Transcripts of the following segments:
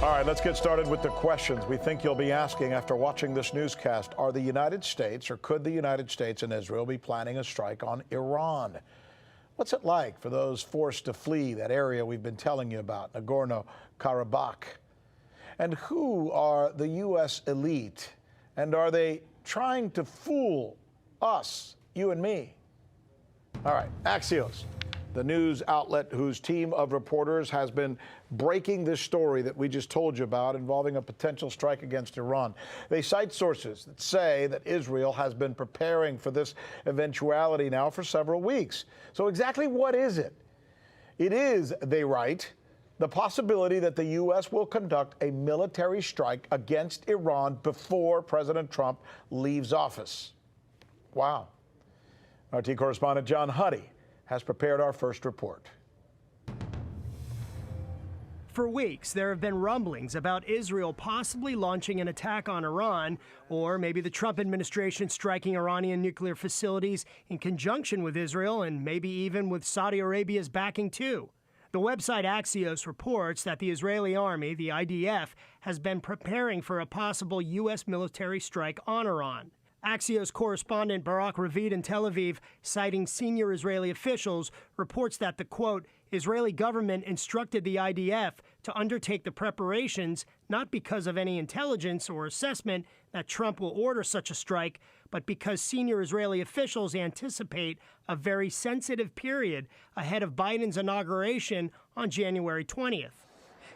All right, let's get started with the questions we think you'll be asking after watching this newscast. Are the United States, or could the United States and Israel be planning a strike on Iran? What's it like for those forced to flee that area we've been telling you about, Nagorno-Karabakh? And who are the U.S. elite? And are they trying to fool us, you and me? All right, Axios, the news outlet whose team of reporters has been breaking this story that we just told you about involving a potential strike against Iran. They cite sources that say that Israel has been preparing for this eventuality now for several weeks. So exactly what is it? It is, they write, the possibility that the U.S. will conduct a military strike against Iran before President Trump leaves office. Wow. RT correspondent John Huddy has prepared our first report. For weeks, there have been rumblings about Israel possibly launching an attack on Iran, or maybe the Trump administration striking Iranian nuclear facilities in conjunction with Israel, and maybe even with Saudi Arabia's backing too. The website Axios reports that the Israeli army, the IDF, has been preparing for a possible U.S. military strike on Iran. Axios correspondent Barak Ravid in Tel Aviv, citing senior Israeli officials, reports that the, quote, Israeli government instructed the IDF to undertake the preparations not because of any intelligence or assessment that Trump will order such a strike, but because senior Israeli officials anticipate a very sensitive period ahead of Biden's inauguration on January 20th.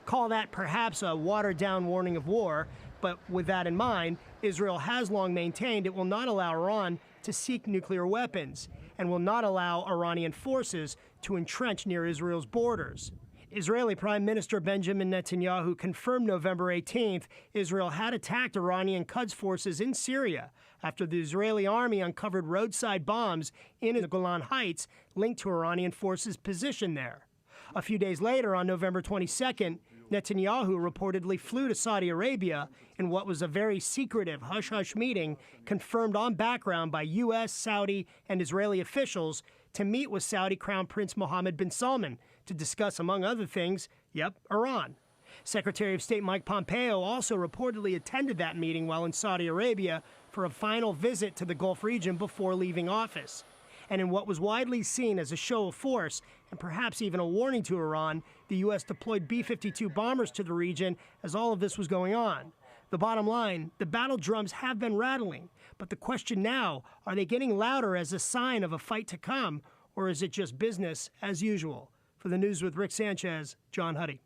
Call that perhaps a watered-down warning of war, but with that in mind, Israel has long maintained it will not allow Iran to seek nuclear weapons and will not allow Iranian forces to entrench near Israel's borders. Israeli Prime Minister Benjamin Netanyahu confirmed November 18th Israel had attacked Iranian Quds forces in Syria after the Israeli army uncovered roadside bombs in the Golan Heights linked to Iranian forces positioned there. A few days later, on November 22nd, Netanyahu reportedly flew to Saudi Arabia in what was a very secretive hush-hush meeting confirmed on background by U.S., Saudi, and Israeli officials to meet with Saudi Crown Prince Mohammed bin Salman to discuss, among other things, Iran. Secretary of State Mike Pompeo also reportedly attended that meeting while in Saudi Arabia for a final visit to the Gulf region before leaving office. And in what was widely seen as a show of force, and perhaps even a warning to Iran, the U.S. deployed B-52 bombers to the region as all of this was going on. The bottom line, the battle drums have been rattling, but the question now, are they getting louder as a sign of a fight to come, or is it just business as usual? For the news with Rick Sanchez, John Huddy.